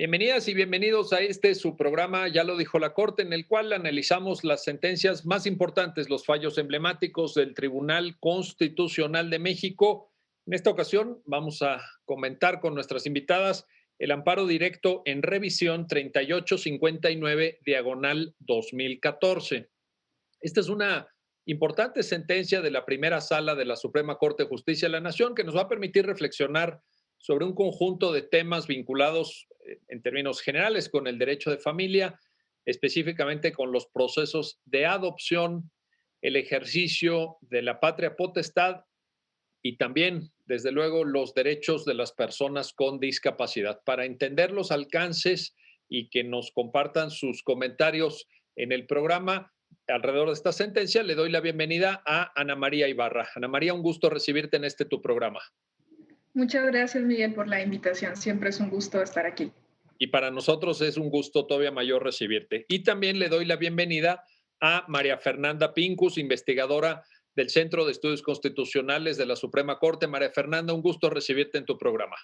Bienvenidas y bienvenidos a su programa, ya lo dijo la Corte, en el cual analizamos las sentencias más importantes, los fallos emblemáticos del Tribunal Constitucional de México. En esta ocasión vamos a comentar con nuestras invitadas el amparo directo en revisión 3859 diagonal 2014. Esta es una importante sentencia de la primera sala de la Suprema Corte de Justicia de la Nación que nos va a permitir reflexionar sobre un conjunto de temas vinculados en términos generales con el derecho de familia, específicamente con los procesos de adopción, el ejercicio de la patria potestad y también, desde luego, los derechos de las personas con discapacidad. Para entender los alcances y que nos compartan sus comentarios en el programa alrededor de esta sentencia, le doy la bienvenida a Ana María Ibarra. Ana María, un gusto recibirte en tu programa. Muchas gracias, Miguel, por la invitación. Siempre es un gusto estar aquí. Y para nosotros es un gusto todavía mayor recibirte. Y también le doy la bienvenida a María Fernanda Pincus, investigadora del Centro de Estudios Constitucionales de la Suprema Corte. María Fernanda, un gusto recibirte en tu programa.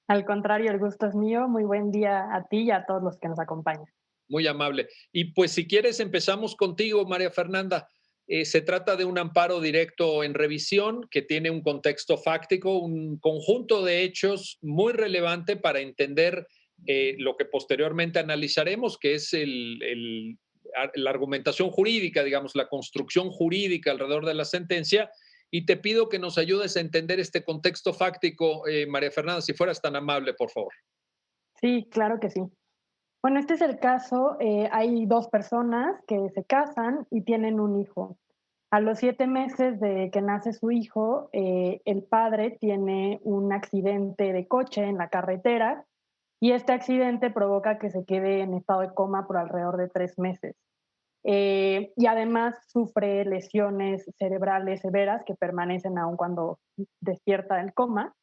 Al contrario, el gusto es mío. Muy buen día a ti y a todos los que nos acompañan. Muy amable. Y pues si quieres empezamos contigo, María Fernanda. Se trata de un amparo directo en revisión que tiene un contexto fáctico, un conjunto de hechos muy relevante para entender lo que posteriormente analizaremos, que es la argumentación jurídica, digamos, la construcción jurídica alrededor de la sentencia. Y te pido que nos ayudes a entender este contexto fáctico, María Fernanda, si fueras tan amable, por favor. Sí, claro que sí. Bueno, este es el caso. Hay dos personas que se casan y tienen un hijo. A los 7 meses de que nace su hijo, el padre tiene un accidente de coche en la carretera y este accidente provoca que se quede en estado de coma por alrededor de 3 meses. Y además sufre lesiones cerebrales severas que permanecen aun cuando despierta del coma.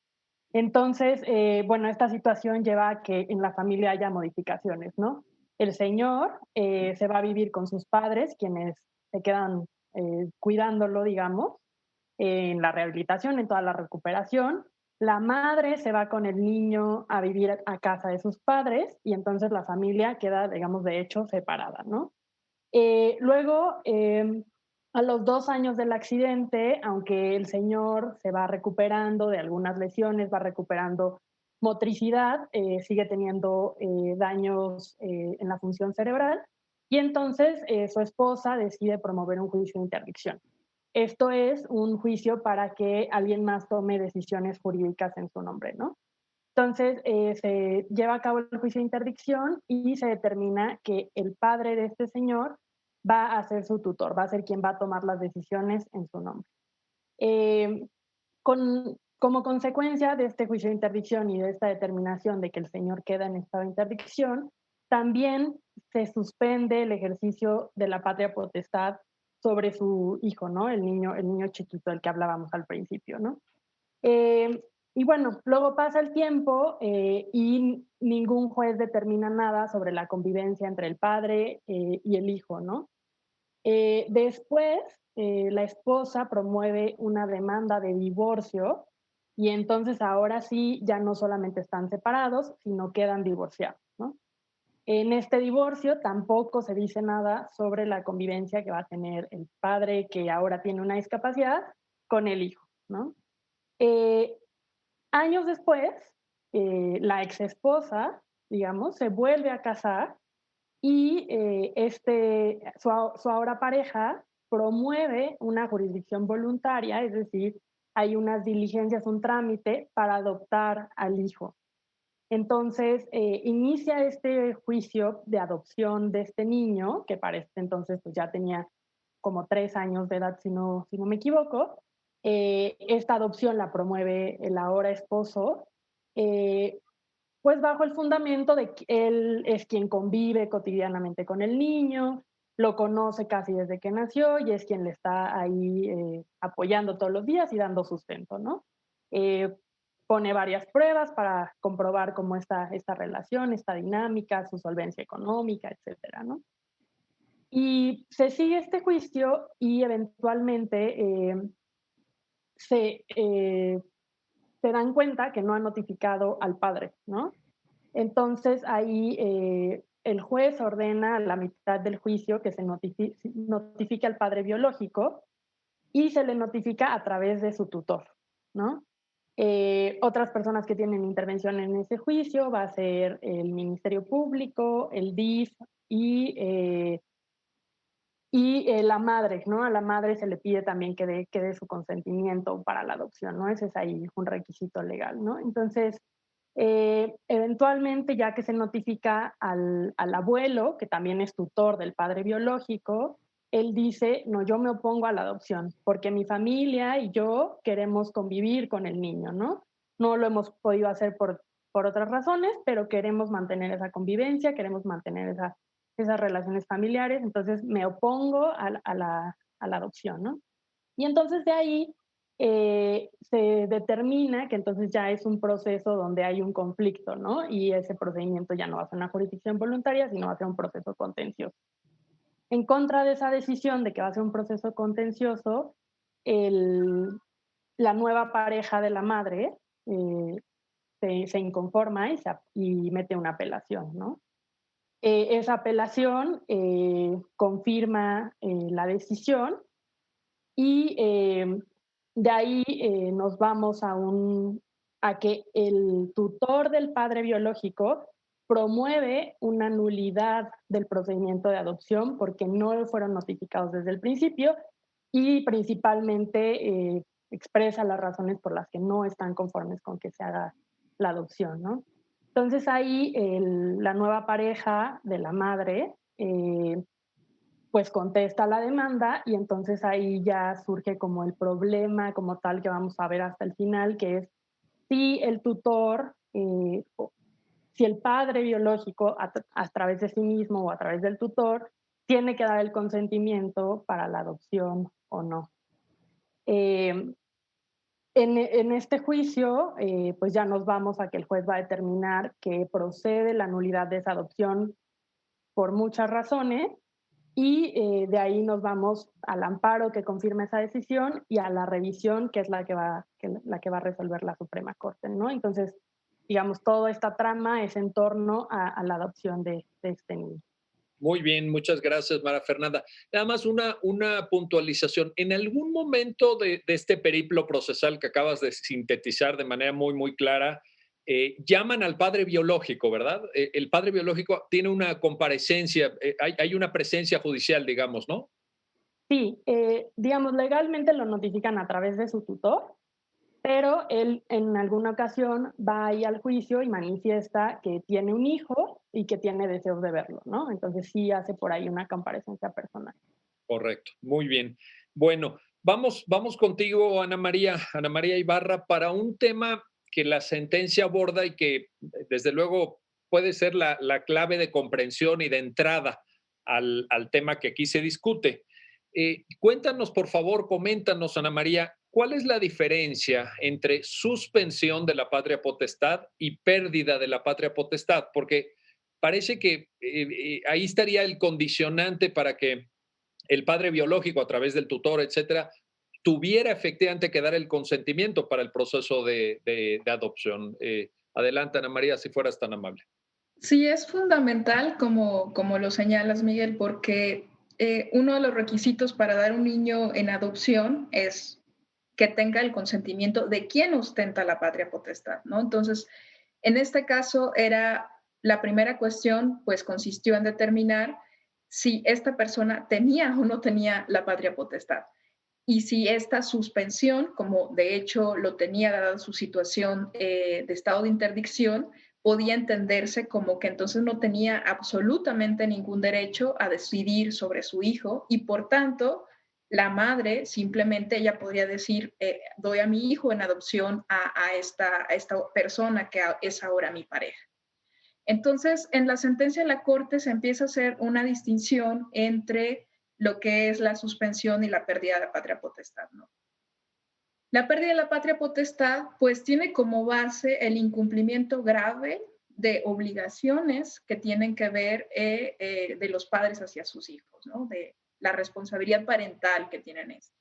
Entonces, bueno, esta situación lleva a que en la familia haya modificaciones, ¿no? El señor se va a vivir con sus padres, quienes se quedan cuidándolo, digamos, en la rehabilitación, en toda la recuperación. La madre se va con el niño a vivir a casa de sus padres y entonces la familia queda, digamos, de hecho separada, ¿no? Luego, a los 2 años del accidente, aunque el señor se va recuperando de algunas lesiones, va recuperando motricidad, sigue teniendo daños en la función cerebral y entonces su esposa decide promover un juicio de interdicción. Esto es un juicio para que alguien más tome decisiones jurídicas en su nombre, ¿no? Entonces, se lleva a cabo el juicio de interdicción y se determina que el padre de este señor va a ser su tutor, va a ser quien va a tomar las decisiones en su nombre. Eh, como consecuencia de este juicio de interdicción y de esta determinación de que el señor queda en estado de interdicción, también se suspende el ejercicio de la patria potestad sobre su hijo, ¿no? El niño chiquito del que hablábamos al principio, ¿no? Eh, y bueno, luego pasa el tiempo y ningún juez determina nada sobre la convivencia entre el padre y el hijo, ¿no? Después, la esposa promueve una demanda de divorcio y entonces ahora sí ya no solamente están separados, sino quedan divorciados, ¿no? En este divorcio tampoco se dice nada sobre la convivencia que va a tener el padre que ahora tiene una discapacidad con el hijo, ¿no? Eh, Años después, la ex esposa, digamos, se vuelve a casar y su ahora pareja promueve una jurisdicción voluntaria, es decir, hay unas diligencias, un trámite para adoptar al hijo. Entonces, inicia este juicio de adopción de este niño, que para este entonces pues, ya tenía como 3 años de edad, si no me equivoco. Esta adopción la promueve el ahora esposo, eh, pues bajo el fundamento de que él es quien convive cotidianamente con el niño, lo conoce casi desde que nació y es quien le está ahí apoyando todos los días y dando sustento, ¿no? Eh, Pone varias pruebas para comprobar cómo está esta relación, esta dinámica, su solvencia económica, etcétera, ¿no? Y se sigue este juicio y eventualmente se, se dan cuenta que no han notificado al padre, ¿no? Entonces ahí el juez ordena a la mitad del juicio que se notifique al padre biológico y se le notifica a través de su tutor, ¿no? Otras personas que tienen intervención en ese juicio va a ser el Ministerio Público, el DIF y la madre, ¿no? A la madre se le pide también que dé su consentimiento para la adopción, ¿no? Ese es ahí un requisito legal, ¿no? Entonces, eventualmente, ya que se notifica al abuelo, que también es tutor del padre biológico, él dice, no, yo me opongo a la adopción, porque mi familia y yo queremos convivir con el niño, ¿no? No lo hemos podido hacer por otras razones, pero queremos mantener esa convivencia, queremos mantener esas relaciones familiares, entonces me opongo a la adopción, ¿no? Y entonces de ahí se determina que entonces ya es un proceso donde hay un conflicto, ¿no? Y ese procedimiento ya no va a ser una jurisdicción voluntaria, sino va a ser un proceso contencioso. En contra de esa decisión de que va a ser un proceso contencioso, el, la nueva pareja de la madre eh, se inconforma y mete una apelación, ¿no? Esa apelación confirma la decisión y de ahí nos vamos a que el tutor del padre biológico promueve una nulidad del procedimiento de adopción porque no fueron notificados desde el principio y principalmente expresa las razones por las que no están conformes con que se haga la adopción, ¿no? Entonces ahí la nueva pareja de la madre pues contesta la demanda y entonces ahí ya surge como el problema como tal que vamos a ver hasta el final, que es si el tutor, si el padre biológico a través de sí mismo o a través del tutor tiene que dar el consentimiento para la adopción o no. Eh, en este juicio, pues ya nos vamos a que el juez va a determinar que procede la nulidad de esa adopción por muchas razones y de ahí nos vamos al amparo que confirma esa decisión y a la revisión que es la que va a resolver la Suprema Corte, ¿no? Entonces, digamos, toda esta trama es en torno a la adopción de este niño. Muy bien, muchas gracias, Mara Fernanda. Nada más una puntualización. En algún momento de este periplo procesal que acabas de sintetizar de manera muy, muy clara, llaman al padre biológico, ¿verdad? El padre biológico tiene una comparecencia, hay una presencia judicial, digamos, ¿no? Sí, digamos, legalmente lo notifican a través de su tutor, pero él en alguna ocasión va ahí al juicio y manifiesta que tiene un hijo y que tiene deseos de verlo, ¿no? Entonces sí hace por ahí una comparecencia personal. Correcto, muy bien. Bueno, vamos contigo, Ana María Ibarra, para un tema que la sentencia aborda y que desde luego puede ser la clave de comprensión y de entrada al tema que aquí se discute. Cuéntanos, por favor, coméntanos, Ana María, ¿cuál es la diferencia entre suspensión de la patria potestad y pérdida de la patria potestad? Porque parece que ahí estaría el condicionante para que el padre biológico a través del tutor, etcétera, tuviera efectivamente que dar el consentimiento para el proceso de adopción. Adelante, Ana María, si fueras tan amable. Sí, es fundamental, como lo señalas, Miguel, porque uno de los requisitos para dar un niño en adopción es que tenga el consentimiento de quien ostenta la patria potestad, ¿no? Entonces, en este caso era la primera cuestión, pues consistió en determinar si esta persona tenía o no tenía la patria potestad. Y si esta suspensión, como de hecho lo tenía dada su situación de estado de interdicción, podía entenderse como que entonces no tenía absolutamente ningún derecho a decidir sobre su hijo y por tanto la madre simplemente ella podría decir, doy a mi hijo en adopción a esta persona que es ahora mi pareja. Entonces, en la sentencia de la Corte se empieza a hacer una distinción entre lo que es la suspensión y la pérdida de la patria potestad, ¿no? La pérdida de la patria potestad, pues tiene como base el incumplimiento grave de obligaciones que tienen que ver de los padres hacia sus hijos, ¿no? De la responsabilidad parental que tienen estos.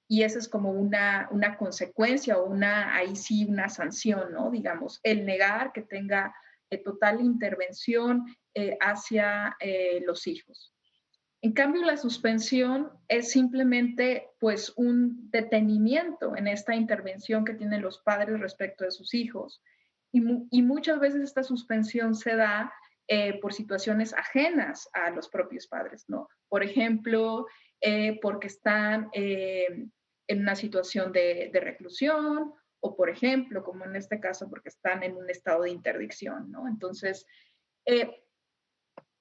Y esa es como una consecuencia o ahí sí, una sanción, ¿no? Digamos, el negar que tenga total intervención hacia los hijos. En cambio, la suspensión es simplemente pues un detenimiento en esta intervención que tienen los padres respecto de sus hijos. Y muchas veces esta suspensión se da por situaciones ajenas a los propios padres, ¿no? Por ejemplo, porque están en una situación de reclusión o, por ejemplo, como en este caso, porque están en un estado de interdicción, ¿no? Entonces,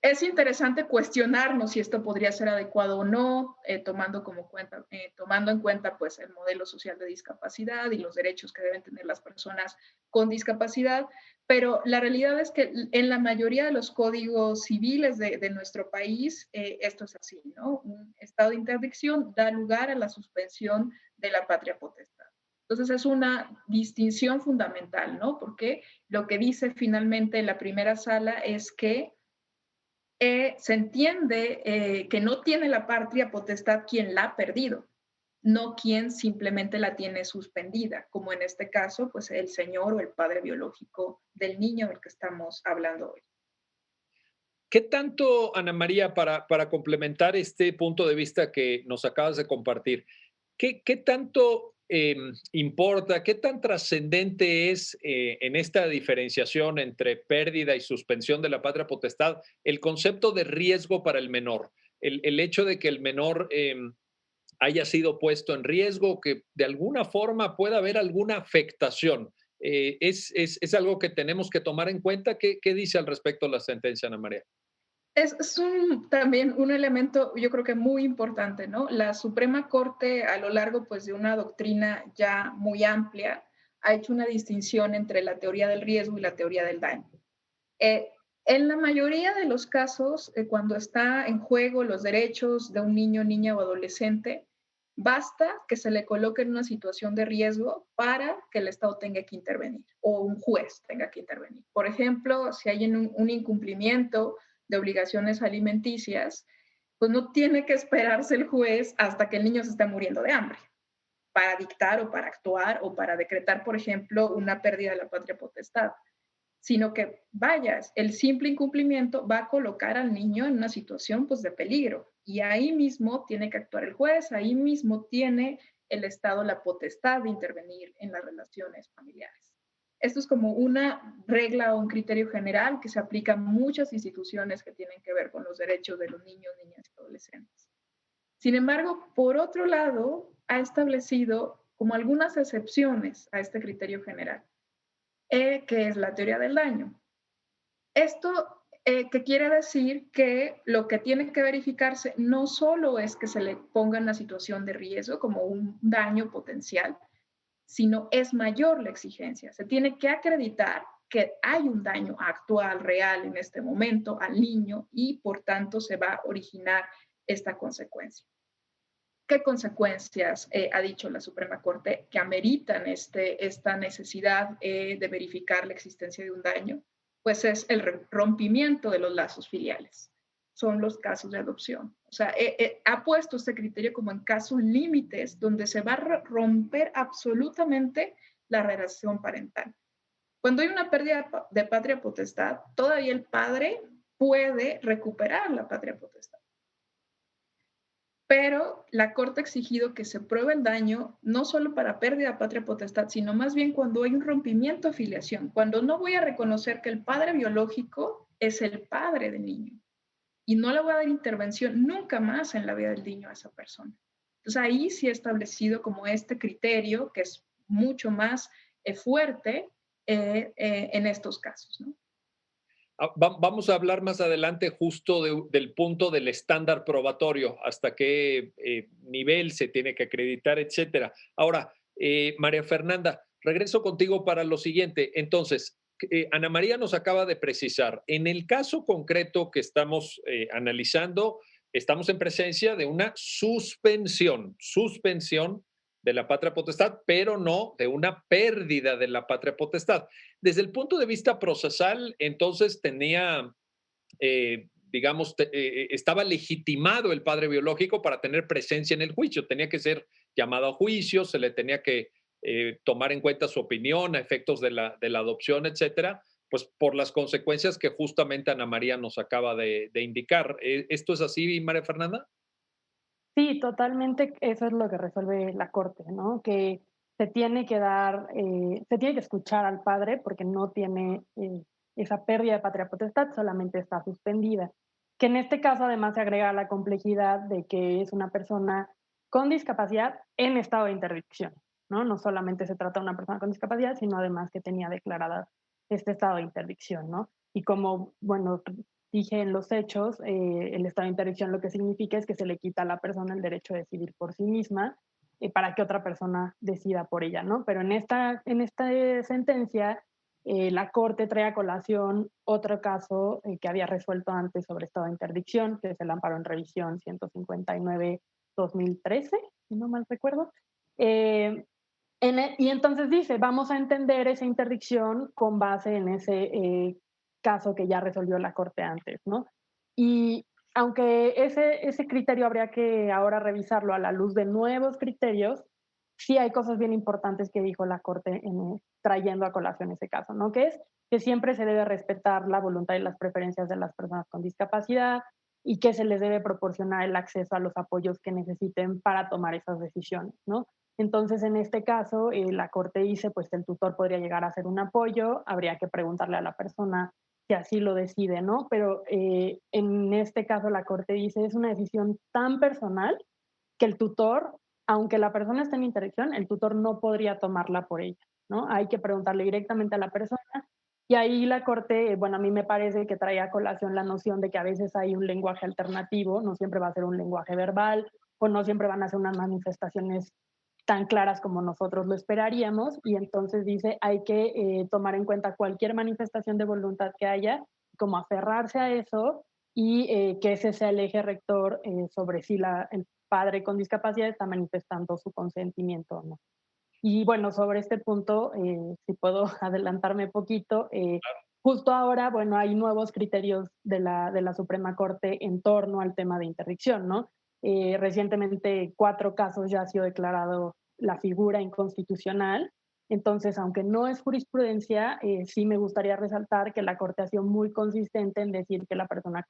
es interesante cuestionarnos si esto podría ser adecuado o no, tomando en cuenta pues, el modelo social de discapacidad y los derechos que deben tener las personas con discapacidad, pero la realidad es que en la mayoría de los códigos civiles de nuestro país esto es así, ¿no? Un estado de interdicción da lugar a la suspensión de la patria potestad. Entonces es una distinción fundamental, ¿no? Porque lo que dice finalmente la primera sala es que se entiende que no tiene la patria potestad quien la ha perdido, no quien simplemente la tiene suspendida, como en este caso, pues el señor o el padre biológico del niño del que estamos hablando hoy. ¿Qué tanto, Ana María, para complementar este punto de vista que nos acabas de compartir, qué tanto importa, qué tan trascendente es en esta diferenciación entre pérdida y suspensión de la patria potestad el concepto de riesgo para el menor? El hecho de que el menor haya sido puesto en riesgo, que de alguna forma pueda haber alguna afectación. Es algo que tenemos que tomar en cuenta. ¿Qué dice al respecto la sentencia, Ana María? Es también un elemento, yo creo que muy importante, ¿no? La Suprema Corte, a lo largo pues, de una doctrina ya muy amplia, ha hecho una distinción entre la teoría del riesgo y la teoría del daño. Eh, en la mayoría de los casos, cuando está en juego los derechos de un niño, niña o adolescente, basta que se le coloque en una situación de riesgo para que el Estado tenga que intervenir o un juez tenga que intervenir. Por ejemplo, si hay un incumplimiento de obligaciones alimenticias, pues no tiene que esperarse el juez hasta que el niño se esté muriendo de hambre para dictar o para actuar o para decretar, por ejemplo, una pérdida de la patria potestad, sino que, vayas, el simple incumplimiento va a colocar al niño en una situación pues, de peligro y ahí mismo tiene que actuar el juez, ahí mismo tiene el Estado la potestad de intervenir en las relaciones familiares. Esto es como una regla o un criterio general que se aplica a muchas instituciones que tienen que ver con los derechos de los niños, niñas y adolescentes. Sin embargo, por otro lado, ha establecido como algunas excepciones a este criterio general, que es la teoría del daño. Esto que quiere decir que lo que tiene que verificarse no solo es que se le ponga en una situación de riesgo como un daño potencial, sino es mayor la exigencia. Se tiene que acreditar que hay un daño actual, real en este momento al niño y por tanto se va a originar esta consecuencia. ¿Qué consecuencias ha dicho la Suprema Corte que ameritan esta necesidad de verificar la existencia de un daño? Pues es el rompimiento de los lazos filiales. Son los casos de adopción. O sea, ha puesto este criterio como en casos límites donde se va a romper absolutamente la relación parental. Cuando hay una pérdida de patria potestad, todavía el padre puede recuperar la patria potestad. Pero la Corte ha exigido que se pruebe el daño no solo para pérdida de patria potestad, sino más bien cuando hay un rompimiento de filiación, cuando no voy a reconocer que el padre biológico es el padre del niño y no le voy a dar intervención nunca más en la vida del niño a esa persona. Entonces ahí sí he establecido como este criterio que es mucho más fuerte en estos casos, ¿no? Vamos a hablar más adelante justo del punto del estándar probatorio, hasta qué nivel se tiene que acreditar, etcétera. Ahora, María Fernanda, regreso contigo para lo siguiente. Entonces, Ana María nos acaba de precisar, en el caso concreto que estamos analizando, estamos en presencia de una suspensión de la patria potestad, pero no de una pérdida de la patria potestad. Desde el punto de vista procesal, entonces tenía, digamos, estaba legitimado el padre biológico para tener presencia en el juicio, tenía que ser llamado a juicio, se le tenía que tomar en cuenta su opinión a efectos de la adopción, etcétera, pues por las consecuencias que justamente Ana María nos acaba de indicar. ¿Esto es así, María Fernanda? Sí, totalmente, eso es lo que resuelve la corte, ¿no? Que se tiene que dar, se tiene que escuchar al padre porque no tiene esa pérdida de patria potestad, solamente está suspendida. Que en este caso además se agrega la complejidad de que es una persona con discapacidad en estado de interdicción, ¿no? No solamente se trata de una persona con discapacidad, sino además que tenía declarada este estado de interdicción, ¿no? Y como, bueno, dije en los hechos, el estado de interdicción lo que significa es que se le quita a la persona el derecho a decidir por sí misma para que otra persona decida por ella, ¿no? Pero en esta sentencia, la Corte trae a colación otro caso que había resuelto antes sobre estado de interdicción, que es el amparo en revisión 159-2013, si no mal recuerdo. Y entonces dice, vamos a entender esa interdicción con base en ese caso que ya resolvió la Corte antes, ¿no? Y aunque ese criterio habría que ahora revisarlo a la luz de nuevos criterios, sí hay cosas bien importantes que dijo la Corte trayendo a colación ese caso, ¿no? Que es que siempre se debe respetar la voluntad y las preferencias de las personas con discapacidad y que se les debe proporcionar el acceso a los apoyos que necesiten para tomar esas decisiones, ¿no? Entonces, en este caso, la Corte dice, pues el tutor podría llegar a ser un apoyo, habría que preguntarle a la persona si así lo decide, ¿no? Pero en este caso la Corte dice, es una decisión tan personal que el tutor, aunque la persona esté en interacción, el tutor no podría tomarla por ella, ¿no? Hay que preguntarle directamente a la persona y ahí la Corte, bueno, a mí me parece que trae a colación la noción de que a veces hay un lenguaje alternativo, no siempre va a ser un lenguaje verbal o no siempre van a ser unas manifestaciones tan claras como nosotros lo esperaríamos y entonces dice hay que tomar en cuenta cualquier manifestación de voluntad que haya, como aferrarse a eso y que ese sea el eje rector sobre si el padre con discapacidad está manifestando su consentimiento o no. Y bueno, sobre este punto, si puedo adelantarme poquito, justo ahora, bueno, hay nuevos criterios de la Suprema Corte en torno al tema de interdicción, ¿no? Recientemente 4 casos ya ha sido declarado la figura inconstitucional. Entonces, aunque no es jurisprudencia, sí me gustaría resaltar que la Corte ha sido muy consistente en decir que las personas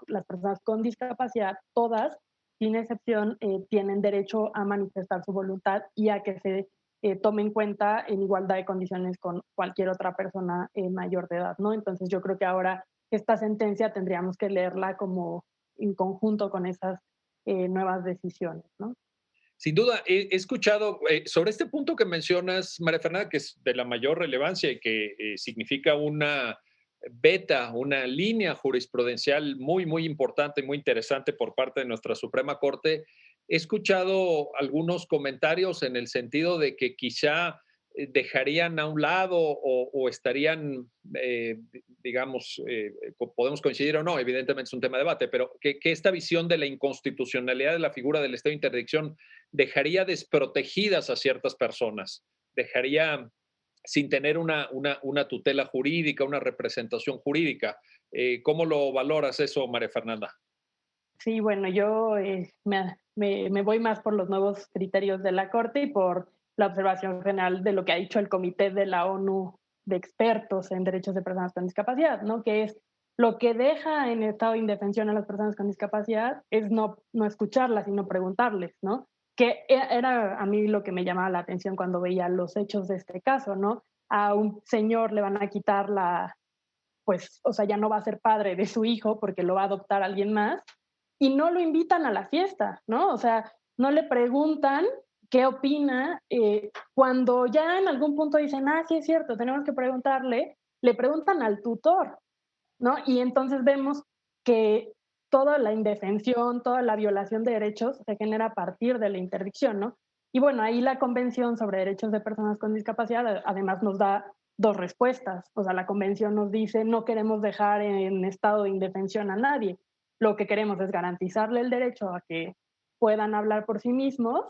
con discapacidad, todas, sin excepción, tienen derecho a manifestar su voluntad y a que se tome en cuenta en igualdad de condiciones con cualquier otra persona mayor de edad, ¿no? Entonces yo creo que ahora esta sentencia tendríamos que leerla como en conjunto con esas nuevas decisiones, ¿no? Sin duda, he escuchado sobre este punto que mencionas, María Fernanda, que es de la mayor relevancia y que significa una beta, una línea jurisprudencial muy, muy importante, muy interesante por parte de nuestra Suprema Corte. He escuchado algunos comentarios en el sentido de que quizá dejarían a un lado o estarían, digamos, podemos coincidir o no, evidentemente es un tema de debate, pero que esta visión de la inconstitucionalidad de la figura del estado de interdicción dejaría desprotegidas a ciertas personas, dejaría sin tener una tutela jurídica, una representación jurídica. ¿Cómo lo valoras eso, María Fernanda? Sí, bueno, yo me voy más por los nuevos criterios de la Corte y por la observación general de lo que ha dicho el Comité de la ONU de expertos en derechos de personas con discapacidad, ¿no? Que es lo que deja en estado de indefensión a las personas con discapacidad es no escucharlas, sino preguntarles, ¿no? Que era a mí lo que me llamaba la atención cuando veía los hechos de este caso, ¿no? A un señor le van a quitar pues, o sea, ya no va a ser padre de su hijo porque lo va a adoptar alguien más y no lo invitan a la fiesta, ¿no? O sea, no le preguntan qué opina. Cuando ya en algún punto dicen, sí es cierto, tenemos que preguntarle, le preguntan al tutor, ¿no? Y entonces vemos que toda la indefensión, toda la violación de derechos se genera a partir de la interdicción, ¿no? Y bueno, ahí la Convención sobre Derechos de Personas con Discapacidad además nos da dos respuestas. O sea, la Convención nos dice no queremos dejar en estado de indefensión a nadie. Lo que queremos es garantizarle el derecho a que puedan hablar por sí mismos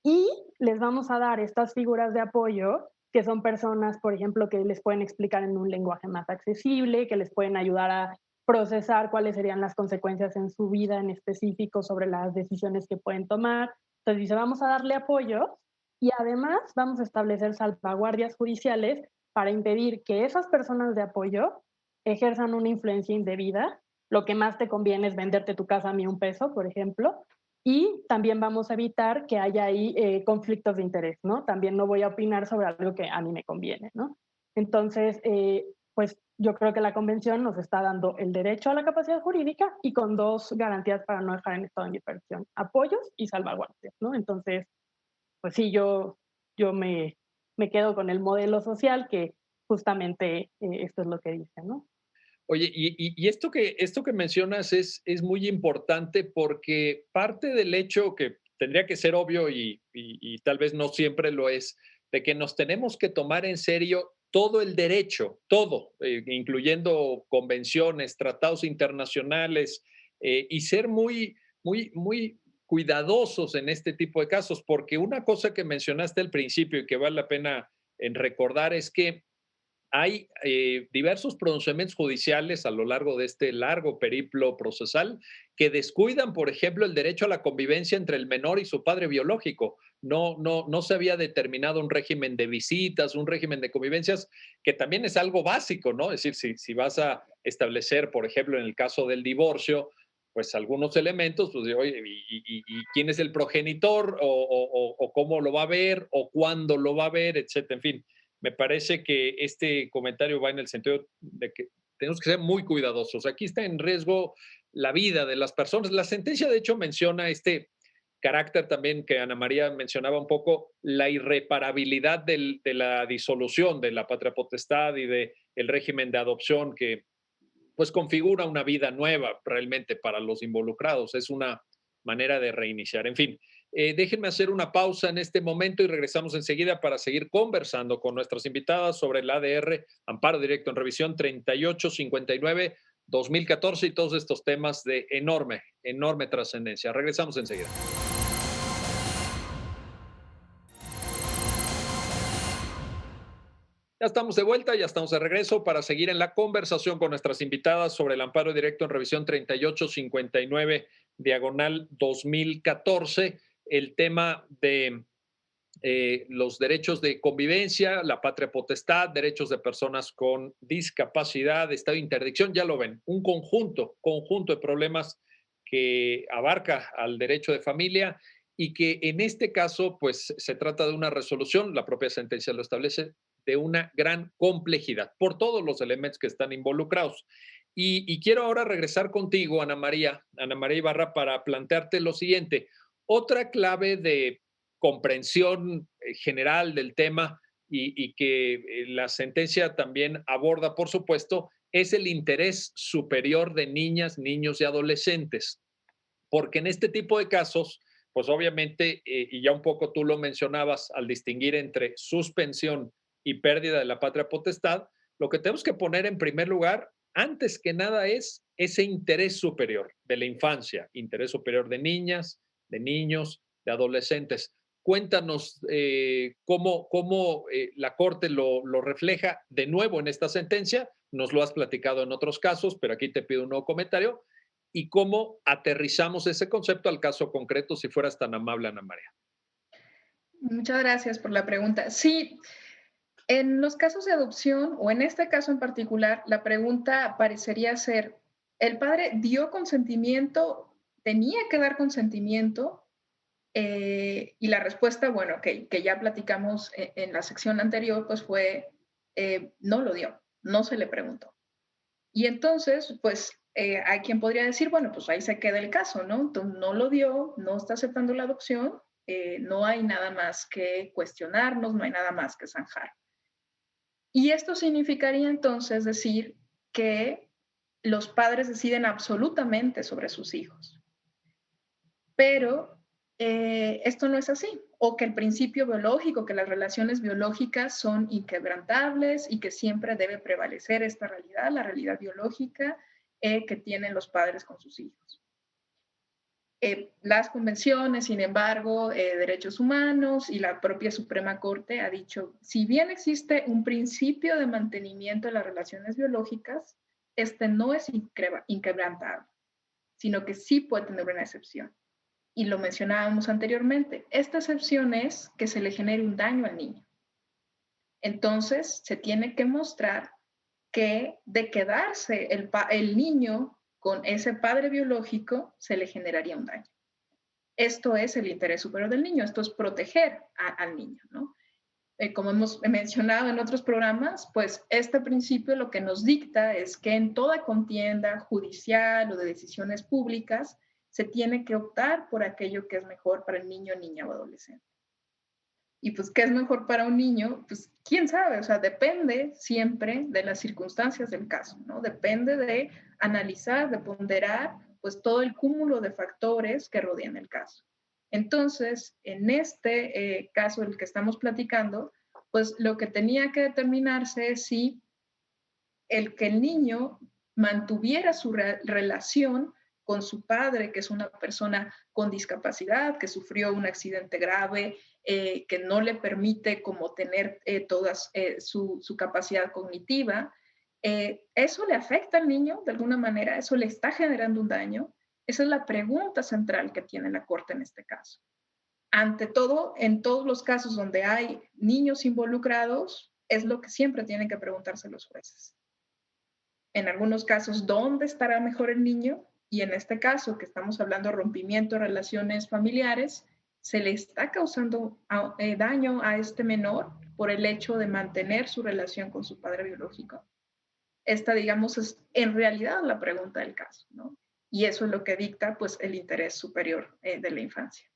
y les vamos a dar estas figuras de apoyo que son personas, por ejemplo, que les pueden explicar en un lenguaje más accesible, que les pueden ayudar a procesar cuáles serían las consecuencias en su vida en específico sobre las decisiones que pueden tomar. Entonces dice, vamos a darle apoyo y además vamos a establecer salvaguardias judiciales para impedir que esas personas de apoyo ejerzan una influencia indebida. Lo que más te conviene es venderte tu casa a mí $1, por ejemplo. Y también vamos a evitar que haya ahí conflictos de interés, ¿no? También no voy a opinar sobre algo que a mí me conviene, ¿no? Entonces, pues yo creo que la convención nos está dando el derecho a la capacidad jurídica y con 2 garantías para no dejar en estado de indefensión: apoyos y salvaguardias, ¿no? Entonces, pues sí, yo me quedo con el modelo social que justamente esto es lo que dice, ¿no? Oye, y esto que mencionas es muy importante porque parte del hecho que tendría que ser obvio y tal vez no siempre lo es, de que nos tenemos que tomar en serio todo el derecho, todo, incluyendo convenciones, tratados internacionales, y ser muy cuidadosos en este tipo de casos, porque una cosa que mencionaste al principio y que vale la pena en recordar es que hay diversos pronunciamientos judiciales a lo largo de este largo periplo procesal que descuidan, por ejemplo, el derecho a la convivencia entre el menor y su padre biológico. No se había determinado un régimen de visitas, un régimen de convivencias, que también es algo básico, ¿no? Es decir, si vas a establecer, por ejemplo, en el caso del divorcio, pues algunos elementos, pues, oye, y quién es el progenitor, o cómo lo va a ver, o cuándo lo va a ver, etcétera, en fin. Me parece que este comentario va en el sentido de que tenemos que ser muy cuidadosos. Aquí está en riesgo la vida de las personas. La sentencia, de hecho, menciona este carácter también que Ana María mencionaba un poco, la irreparabilidad de la disolución de la patria potestad y del régimen de adopción que pues configura una vida nueva realmente para los involucrados. Es una manera de reiniciar. En fin, déjenme hacer una pausa en este momento y regresamos enseguida para seguir conversando con nuestras invitadas sobre el ADR, Amparo Directo en Revisión 3859-2014 y todos estos temas de enorme trascendencia. Regresamos enseguida. Ya estamos de vuelta, ya estamos de regreso para seguir en la conversación con nuestras invitadas sobre el amparo directo en revisión 3859-2014, el tema de los derechos de convivencia, la patria potestad, derechos de personas con discapacidad, estado de interdicción, ya lo ven, un conjunto de problemas que abarca al derecho de familia y que en este caso, pues se trata de una resolución, la propia sentencia lo establece, de una gran complejidad por todos los elementos que están involucrados. Y quiero ahora regresar contigo, Ana María Ibarra, para plantearte lo siguiente. Otra clave de comprensión general del tema y que la sentencia también aborda, por supuesto, es el interés superior de niñas, niños y adolescentes. Porque en este tipo de casos, pues obviamente, y ya un poco tú lo mencionabas, al distinguir entre suspensión y pérdida de la patria potestad, lo que tenemos que poner en primer lugar, antes que nada, es ese interés superior de la infancia, interés superior de niñas, de niños, de adolescentes. Cuéntanos cómo la Corte lo refleja de nuevo en esta sentencia. Nos lo has platicado en otros casos, pero aquí te pido un nuevo comentario y cómo aterrizamos ese concepto al caso concreto, si fueras tan amable, Ana María. Muchas gracias por la pregunta. Sí, en los casos de adopción, o en este caso en particular, la pregunta parecería ser, ¿el padre dio consentimiento, tenía que dar consentimiento? Y la respuesta, bueno, que ya platicamos en la sección anterior, pues fue, no lo dio, no se le preguntó. Y entonces, pues hay quien podría decir, bueno, pues ahí se queda el caso, ¿no? Entonces, no lo dio, no está aceptando la adopción, no hay nada más que cuestionarnos, no hay nada más que zanjar. Y esto significaría entonces decir que los padres deciden absolutamente sobre sus hijos. Pero esto no es así, o que el principio biológico, que las relaciones biológicas son inquebrantables y que siempre debe prevalecer esta realidad, la realidad biológica que tienen los padres con sus hijos. Las convenciones, sin embargo, derechos humanos y la propia Suprema Corte ha dicho, si bien existe un principio de mantenimiento de las relaciones biológicas, este no es inquebrantable, sino que sí puede tener una excepción. Y lo mencionábamos anteriormente, esta excepción es que se le genere un daño al niño. Entonces, se tiene que mostrar que de quedarse el niño con ese padre biológico se le generaría un daño. Esto es el interés superior del niño, esto es proteger al niño, ¿no? Como hemos mencionado en otros programas, pues este principio lo que nos dicta es que en toda contienda judicial o de decisiones públicas se tiene que optar por aquello que es mejor para el niño, niña o adolescente. Y pues, ¿qué es mejor para un niño? Pues, quién sabe, o sea, depende siempre de las circunstancias del caso, ¿no? Depende de analizar, de ponderar, pues todo el cúmulo de factores que rodean el caso. Entonces, en este caso del que estamos platicando, pues lo que tenía que determinarse es si que el niño mantuviera su relación con su padre, que es una persona con discapacidad, que sufrió un accidente grave, que no le permite como tener toda su capacidad cognitiva. ¿Eso le afecta al niño de alguna manera? ¿Eso le está generando un daño? Esa es la pregunta central que tiene la Corte en este caso. Ante todo, en todos los casos donde hay niños involucrados, es lo que siempre tienen que preguntarse los jueces. En algunos casos, ¿dónde estará mejor el niño? Y en este caso, que estamos hablando de rompimiento de relaciones familiares, se le está causando daño a este menor por el hecho de mantener su relación con su padre biológico. Esta, digamos, es en realidad la pregunta del caso, ¿no? Y eso es lo que dicta, pues, el interés superior de la infancia.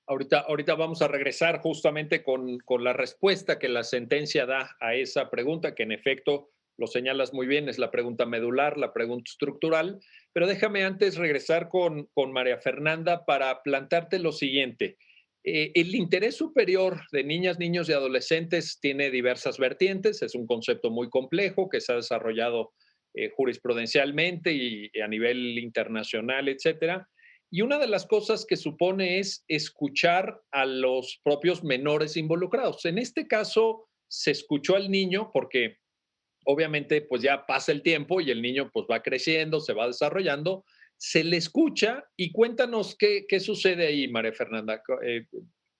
Ahorita vamos a regresar justamente con la respuesta que la sentencia da a esa pregunta, que en efecto lo señalas muy bien, es la pregunta medular, la pregunta estructural, pero déjame antes regresar con María Fernanda para plantarte lo siguiente. El interés superior de niñas, niños y adolescentes tiene diversas vertientes, es un concepto muy complejo que se ha desarrollado jurisprudencialmente y a nivel internacional, etcétera. Y una de las cosas que supone es escuchar a los propios menores involucrados. En este caso, se escuchó al niño porque obviamente pues ya pasa el tiempo y el niño pues va creciendo, se va desarrollando, se le escucha y cuéntanos qué sucede ahí, María Fernanda.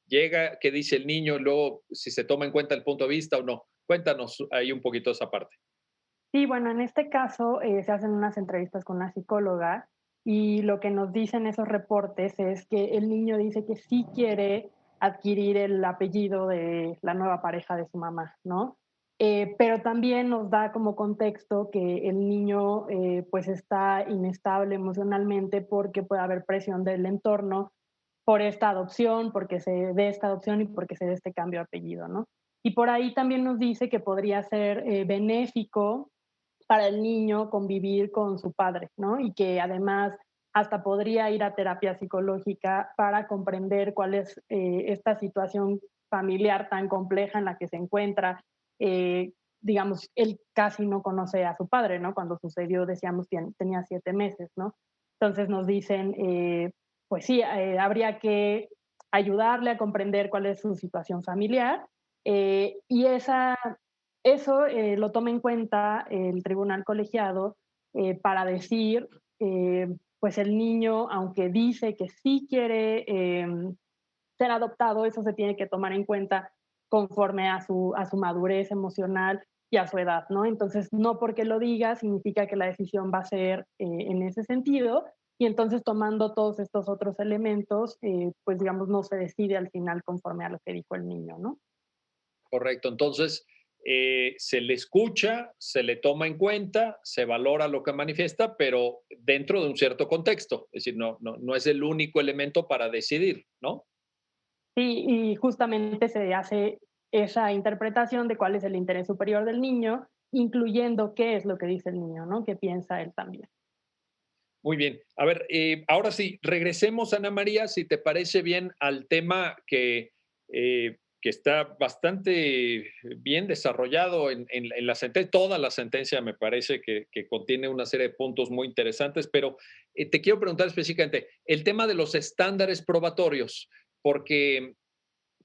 Llega, qué dice el niño, luego si se toma en cuenta el punto de vista o no. Cuéntanos ahí un poquito esa parte. Sí, bueno, en este caso se hacen unas entrevistas con una psicóloga y lo que nos dicen esos reportes es que el niño dice que sí quiere adquirir el apellido de la nueva pareja de su mamá, ¿no? Pero también nos da como contexto que el niño pues está inestable emocionalmente porque puede haber presión del entorno por esta adopción, porque se dé esta adopción y porque se dé este cambio de apellido, ¿no? Y por ahí también nos dice que podría ser benéfico para el niño convivir con su padre, ¿no? Y que además hasta podría ir a terapia psicológica para comprender cuál es esta situación familiar tan compleja en la que se encuentra. Eh, digamos, él casi no conoce a su padre, ¿no? Cuando sucedió, decíamos, tenía 7 meses, ¿no? Entonces nos dicen, pues sí, habría que ayudarle a comprender cuál es su situación familiar y eso lo toma en cuenta el tribunal colegiado para decir, pues el niño, aunque dice que sí quiere ser adoptado, eso se tiene que tomar en cuenta conforme a su madurez emocional y a su edad, ¿no? Entonces, no porque lo diga significa que la decisión va a ser en ese sentido, y entonces tomando todos estos otros elementos, pues digamos, no se decide al final conforme a lo que dijo el niño, ¿no? Correcto. Entonces, se le escucha, se le toma en cuenta, se valora lo que manifiesta, pero dentro de un cierto contexto. Es decir, no es el único elemento para decidir, ¿no? Sí, y justamente se hace esa interpretación de cuál es el interés superior del niño, incluyendo qué es lo que dice el niño, ¿no? ¿Qué piensa él también? Muy bien. A ver, ahora sí, regresemos, Ana María, si te parece bien, al tema que está bastante bien desarrollado en la sentencia. Toda la sentencia me parece que contiene una serie de puntos muy interesantes, pero te quiero preguntar específicamente el tema de los estándares probatorios, porque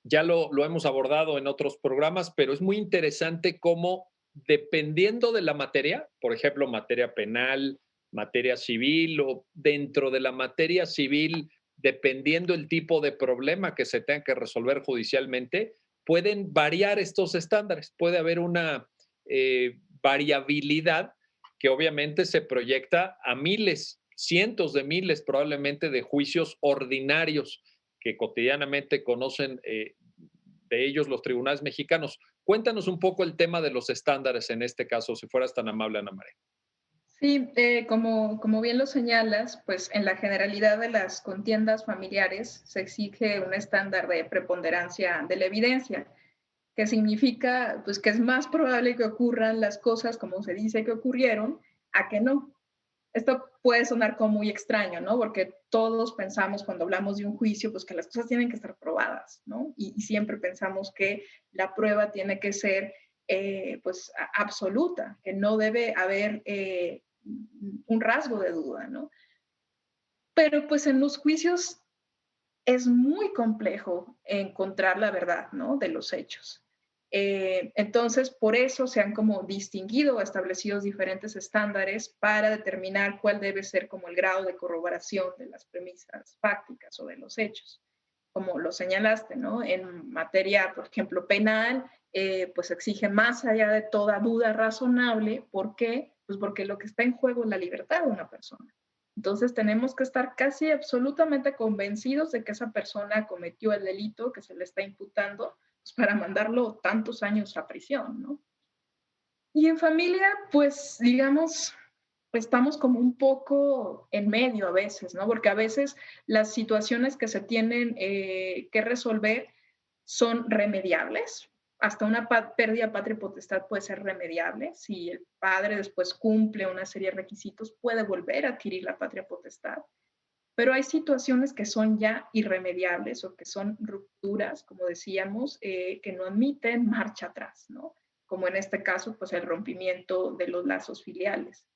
ya lo hemos abordado en otros programas, pero es muy interesante cómo, dependiendo de la materia, por ejemplo, materia penal, materia civil o dentro de la materia civil, dependiendo el tipo de problema que se tenga que resolver judicialmente, pueden variar estos estándares. Puede haber una variabilidad que obviamente se proyecta a miles, cientos de miles probablemente de juicios ordinarios que cotidianamente conocen de ellos los tribunales mexicanos. Cuéntanos un poco el tema de los estándares en este caso, si fueras tan amable, Ana María. Sí, como bien lo señalas, pues en la generalidad de las contiendas familiares se exige un estándar de preponderancia de la evidencia, que significa pues que es más probable que ocurran las cosas como se dice que ocurrieron a que no. Esto puede sonar como muy extraño, ¿no? Porque todos pensamos cuando hablamos de un juicio, pues que las cosas tienen que estar probadas, ¿no? Y siempre pensamos que la prueba tiene que ser pues absoluta, que no debe haber un rasgo de duda, ¿no? Pero pues en los juicios es muy complejo encontrar la verdad, ¿no? De los hechos. Entonces, por eso se han como distinguido o establecido diferentes estándares para determinar cuál debe ser como el grado de corroboración de las premisas fácticas o de los hechos. Como lo señalaste, ¿no? En materia, por ejemplo, penal, pues exige más allá de toda duda razonable. ¿Por qué? Pues porque lo que está en juego es la libertad de una persona. Entonces tenemos que estar casi absolutamente convencidos de que esa persona cometió el delito que se le está imputando, pues para mandarlo tantos años a prisión, ¿no? Y en familia, pues digamos, estamos como un poco en medio a veces, ¿no? Porque a veces las situaciones que se tienen que resolver son remediables. Hasta una pérdida de patria potestad puede ser remediable. Si el padre después cumple una serie de requisitos, puede volver a adquirir la patria potestad. Pero hay situaciones que son ya irremediables o que son rupturas, como decíamos, que no admiten marcha atrás, ¿no? Como en este caso, pues el rompimiento de los lazos filiales.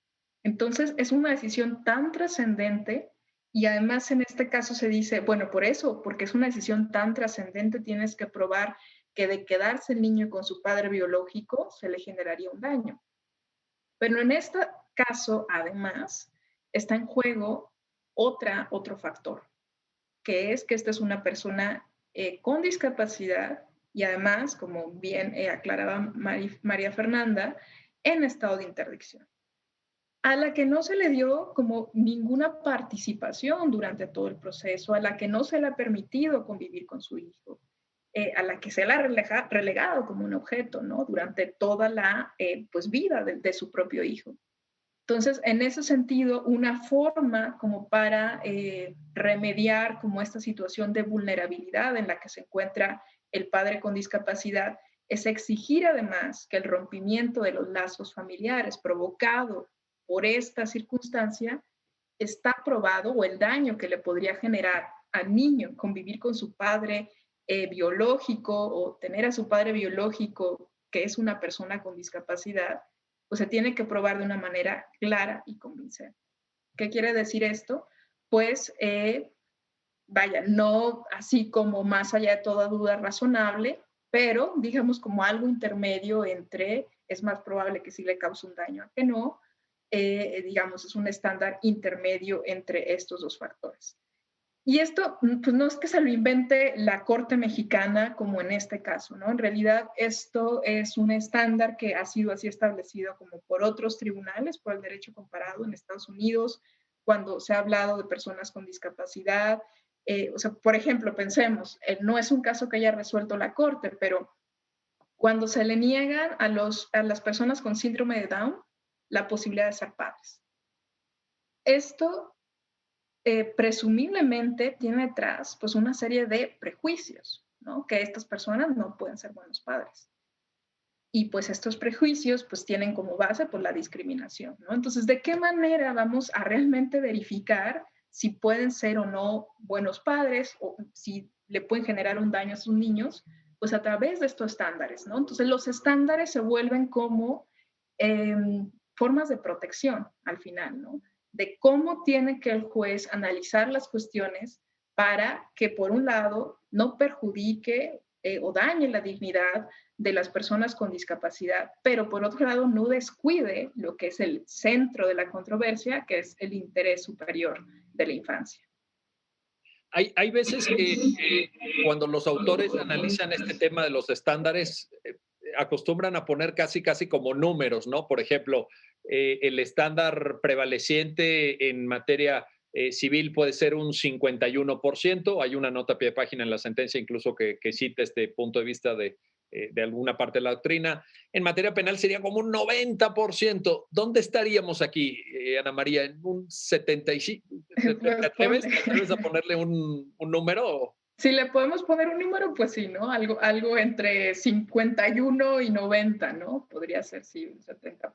Entonces, es una decisión tan trascendente y además en este caso se dice, bueno, por eso, porque es una decisión tan trascendente, tienes que probar que de quedarse el niño con su padre biológico se le generaría un daño. Pero en este caso, además, está en juego otro factor, que es que esta es una persona con discapacidad y además, como bien aclaraba María Fernanda, en estado de interdicción, a la que no se le dio como ninguna participación durante todo el proceso, a la que no se le ha permitido convivir con su hijo, a la que se le ha relegado como un objeto, ¿no? Durante toda la pues vida de su propio hijo. Entonces, en ese sentido, una forma como para remediar como esta situación de vulnerabilidad en la que se encuentra el padre con discapacidad es exigir además que el rompimiento de los lazos familiares provocado por esta circunstancia está probado o el daño que le podría generar al niño convivir con su padre biológico o tener a su padre biológico que es una persona con discapacidad, pues se tiene que probar de una manera clara y convincente. ¿Qué quiere decir esto? Pues, vaya, no así como más allá de toda duda razonable, pero digamos como algo intermedio entre es más probable que sí le cause un daño a que no, digamos, es un estándar intermedio entre estos dos factores. Y esto, pues no es que se lo invente la Corte Mexicana como en este caso, ¿no? En realidad esto es un estándar que ha sido así establecido como por otros tribunales, por el derecho comparado en Estados Unidos, cuando se ha hablado de personas con discapacidad. O sea, por ejemplo, pensemos, no es un caso que haya resuelto la Corte, pero cuando se le niegan a las personas con síndrome de Down la posibilidad de ser padres. Esto presumiblemente tiene detrás pues una serie de prejuicios, ¿no? Que estas personas no pueden ser buenos padres. Y pues estos prejuicios pues tienen como base pues la discriminación, ¿no? Entonces, ¿de qué manera vamos a realmente verificar si pueden ser o no buenos padres o si le pueden generar un daño a sus niños? Pues a través de estos estándares, ¿no? Entonces, los estándares se vuelven como formas de protección al final, ¿no? De cómo tiene que el juez analizar las cuestiones para que, por un lado, no perjudique o dañe la dignidad de las personas con discapacidad, pero por otro lado no descuide lo que es el centro de la controversia, que es el interés superior de la infancia. Hay veces que cuando los autores analizan este tema de los estándares, acostumbran a poner casi como números, ¿no? Por ejemplo, el estándar prevaleciente en materia civil puede ser un 51%. Hay una nota a pie de página en la sentencia incluso que cita este punto de vista de alguna parte de la doctrina. En materia penal sería como un 90%. ¿Dónde estaríamos aquí, Ana María? ¿En un 75? ¿Te Pues atreves, ponle. te atreves a ponerle un número? Si le podemos poner un número, pues sí, ¿no? Algo entre 51 y 90, ¿no? Podría ser, sí, un 70%.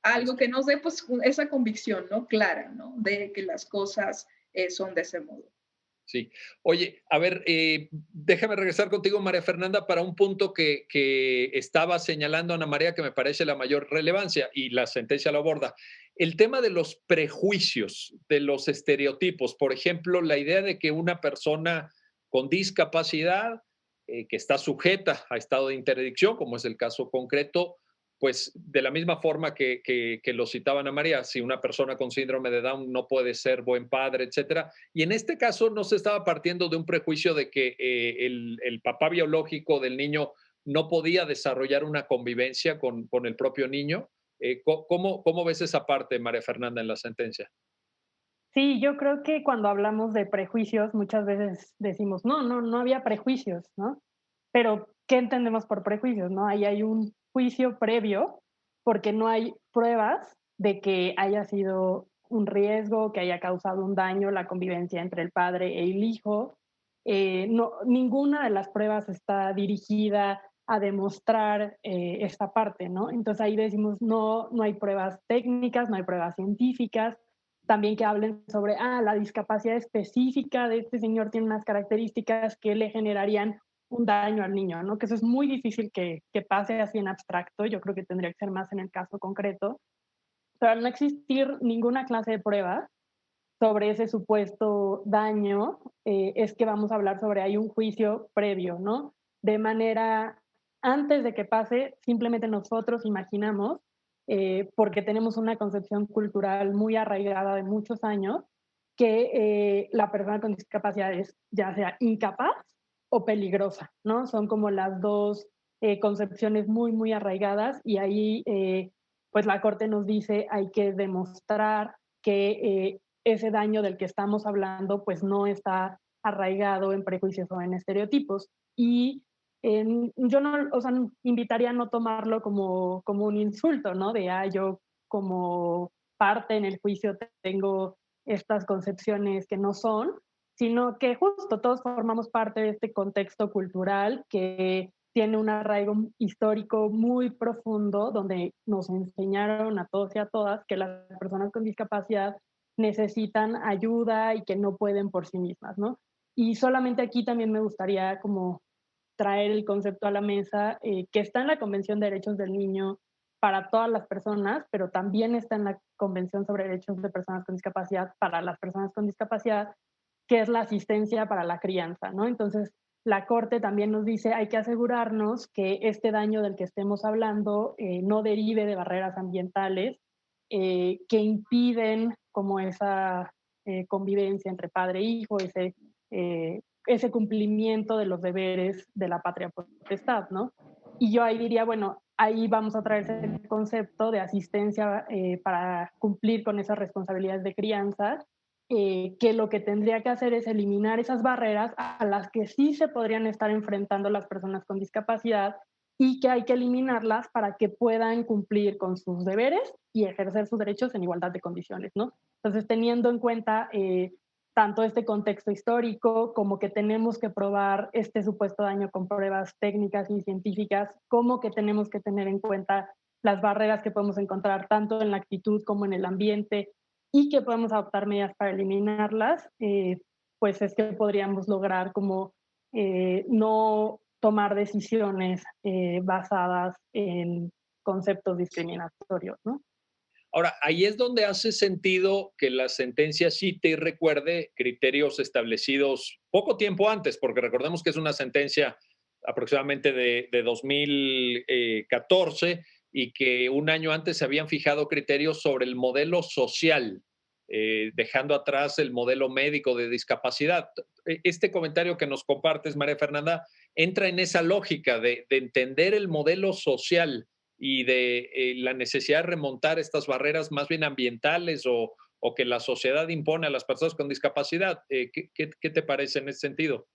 Algo que nos dé, pues, esa convicción, ¿no? Clara, ¿no? De que las cosas son de ese modo. Sí. Oye, a ver, déjame regresar contigo, María Fernanda, para un punto que estaba señalando Ana María, que me parece la mayor relevancia y la sentencia lo aborda. El tema de los prejuicios, de los estereotipos. Por ejemplo, la idea de que una persona con discapacidad, que está sujeta a estado de interdicción, como es el caso concreto, pues de la misma forma que lo citaba Ana María, si una persona con síndrome de Down no puede ser buen padre, etcétera. Y en este caso no se estaba partiendo de un prejuicio de que el papá biológico del niño no podía desarrollar una convivencia con el propio niño. ¿Cómo ves esa parte, María Fernanda, en la sentencia? Sí, yo creo que cuando hablamos de prejuicios, muchas veces decimos, no había prejuicios, ¿no? Pero, ¿qué entendemos por prejuicios, no? Ahí hay un juicio previo, porque no hay pruebas de que haya sido un riesgo, que haya causado un daño la convivencia entre el padre e el hijo. No, ninguna de las pruebas está dirigida a demostrar esta parte, ¿no? Entonces ahí decimos, no hay pruebas técnicas, no hay pruebas científicas, también que hablen sobre, la discapacidad específica de este señor tiene unas características que le generarían un daño al niño, ¿no? Que eso es muy difícil que pase así en abstracto, yo creo que tendría que ser más en el caso concreto, pero al no existir ninguna clase de prueba sobre ese supuesto daño, es que vamos a hablar sobre, hay un juicio previo, ¿no? De manera, antes de que pase, simplemente nosotros imaginamos, porque tenemos una concepción cultural muy arraigada de muchos años, que la persona con discapacidad es ya sea incapaz o peligrosa, ¿no? Son como las dos concepciones muy arraigadas y ahí, pues la Corte nos dice hay que demostrar que ese daño del que estamos hablando pues no está arraigado en prejuicios o en estereotipos. Y yo no, o sea, invitaría a no tomarlo como un insulto, ¿no? De, yo como parte en el juicio tengo estas concepciones que no son, sino que justo todos formamos parte de este contexto cultural que tiene un arraigo histórico muy profundo, donde nos enseñaron a todos y a todas que las personas con discapacidad necesitan ayuda y que no pueden por sí mismas, ¿no? Y solamente aquí también me gustaría como traer el concepto a la mesa, que está en la Convención de Derechos del Niño para todas las personas, pero también está en la Convención sobre Derechos de Personas con Discapacidad para las personas con discapacidad, que es la asistencia para la crianza, ¿no? Entonces, la Corte también nos dice, hay que asegurarnos que este daño del que estemos hablando no derive de barreras ambientales que impiden como esa convivencia entre padre e hijo, ese cumplimiento de los deberes de la patria potestad, ¿no? Y yo ahí diría, bueno, ahí vamos a traer el concepto de asistencia para cumplir con esas responsabilidades de crianza, que lo que tendría que hacer es eliminar esas barreras a las que sí se podrían estar enfrentando las personas con discapacidad y que hay que eliminarlas para que puedan cumplir con sus deberes y ejercer sus derechos en igualdad de condiciones, ¿no? Entonces, teniendo en cuenta tanto este contexto histórico como que tenemos que probar este supuesto daño con pruebas técnicas y científicas, como que tenemos que tener en cuenta las barreras que podemos encontrar tanto en la actitud como en el ambiente y que podemos adoptar medidas para eliminarlas, pues es que podríamos lograr como no tomar decisiones basadas en conceptos discriminatorios, ¿no? Ahora, ahí es donde hace sentido que la sentencia cite y recuerde criterios establecidos poco tiempo antes, porque recordemos que es una sentencia aproximadamente de 2014 y que un año antes se habían fijado criterios sobre el modelo social, dejando atrás el modelo médico de discapacidad. Este comentario que nos compartes, María Fernanda, entra en esa lógica de entender el modelo social y de la necesidad de remontar estas barreras más bien ambientales o que la sociedad impone a las personas con discapacidad. ¿Qué te parece en ese sentido?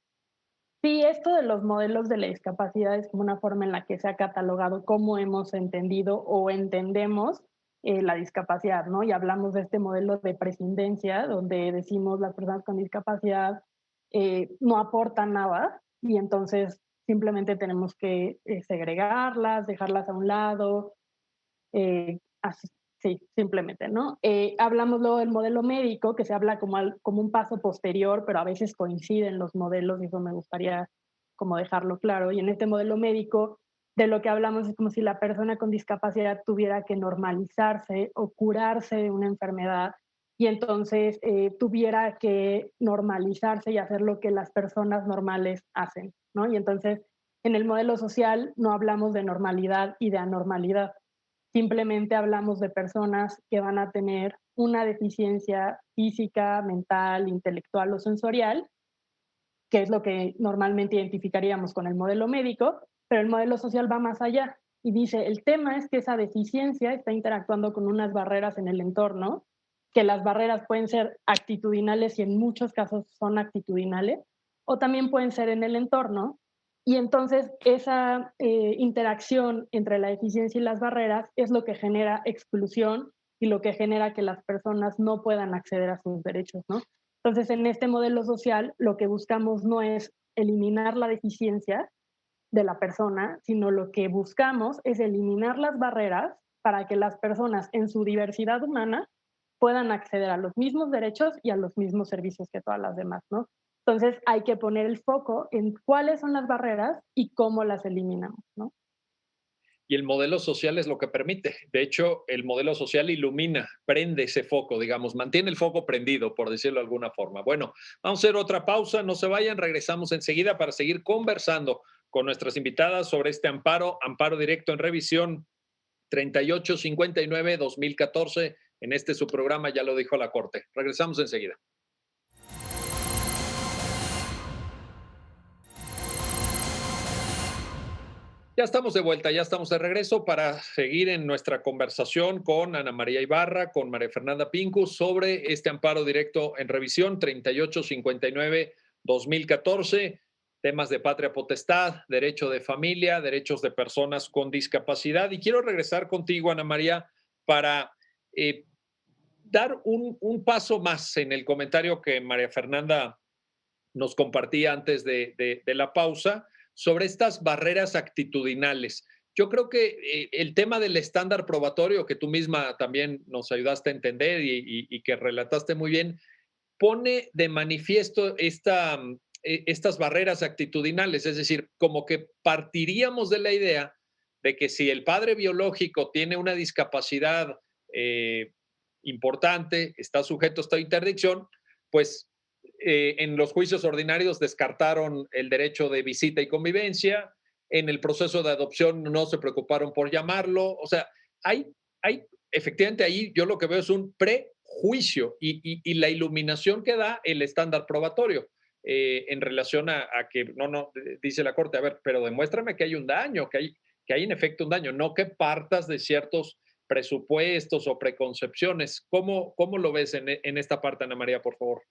Sí, esto de los modelos de la discapacidad es como una forma en la que se ha catalogado cómo hemos entendido o entendemos la discapacidad, ¿no? Y hablamos de este modelo de prescindencia, donde decimos las personas con discapacidad no aportan nada y entonces simplemente tenemos que segregarlas, dejarlas a un lado, así, sí, simplemente, ¿no? Hablamos luego del modelo médico, que se habla como un paso posterior, pero a veces coinciden los modelos y eso me gustaría como dejarlo claro. Y en este modelo médico, de lo que hablamos es como si la persona con discapacidad tuviera que normalizarse o curarse de una enfermedad y entonces tuviera que normalizarse y hacer lo que las personas normales hacen, ¿no? Y entonces en el modelo social no hablamos de normalidad y de anormalidad. Simplemente hablamos de personas que van a tener una deficiencia física, mental, intelectual o sensorial, que es lo que normalmente identificaríamos con el modelo médico, pero el modelo social va más allá y dice, el tema es que esa deficiencia está interactuando con unas barreras en el entorno, que las barreras pueden ser actitudinales y en muchos casos son actitudinales, o también pueden ser en el entorno, y entonces esa interacción entre la deficiencia y las barreras es lo que genera exclusión y lo que genera que las personas no puedan acceder a sus derechos, ¿no? Entonces, en este modelo social, lo que buscamos no es eliminar la deficiencia de la persona, sino lo que buscamos es eliminar las barreras para que las personas en su diversidad humana puedan acceder a los mismos derechos y a los mismos servicios que todas las demás, ¿no? Entonces hay que poner el foco en cuáles son las barreras y cómo las eliminamos, ¿no? Y el modelo social es lo que permite. De hecho, el modelo social ilumina, prende ese foco, digamos, mantiene el foco prendido, por decirlo de alguna forma. Bueno, vamos a hacer otra pausa, no se vayan, regresamos enseguida para seguir conversando con nuestras invitadas sobre este amparo directo en revisión 3859-2014. En este su programa ya lo dijo la Corte. Regresamos enseguida. Ya estamos de vuelta, ya estamos de regreso para seguir en nuestra conversación con Ana María Ibarra, con María Fernanda Pincus sobre este amparo directo en revisión 3859-2014, temas de patria potestad, derecho de familia, derechos de personas con discapacidad. Y quiero regresar contigo, Ana María, para eh, dar un paso más en el comentario que María Fernanda nos compartía antes de la pausa sobre estas barreras actitudinales. Yo creo que el tema del estándar probatorio, que tú misma también nos ayudaste a entender y que relataste muy bien, pone de manifiesto estas barreras actitudinales, es decir, como que partiríamos de la idea de que si el padre biológico tiene una discapacidad eh, importante, está sujeto a esta interdicción, pues en los juicios ordinarios descartaron el derecho de visita y convivencia, en el proceso de adopción no se preocuparon por llamarlo, o sea, hay efectivamente ahí yo lo que veo es un prejuicio y la iluminación que da el estándar probatorio en relación a que, no, dice la Corte, a ver, pero demuéstrame que hay un daño, que hay en efecto un daño, no que partas de ciertos presupuestos o preconcepciones. ¿Cómo lo ves en esta parte, Ana María, por favor?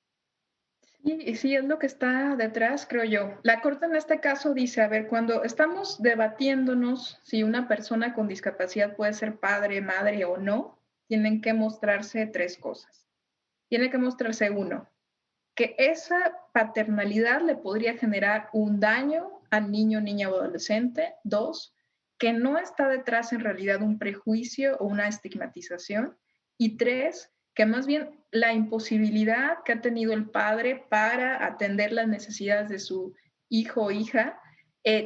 Y sí, es lo que está detrás, creo yo. La Corte en este caso dice, a ver, cuando estamos debatiéndonos si una persona con discapacidad puede ser padre, madre o no, tienen que mostrarse tres cosas. Tiene que mostrarse uno, que esa paternalidad le podría generar un daño al niño, niña o adolescente. Dos, que no está detrás en realidad un prejuicio o una estigmatización. Y tres, que más bien la imposibilidad que ha tenido el padre para atender las necesidades de su hijo o hija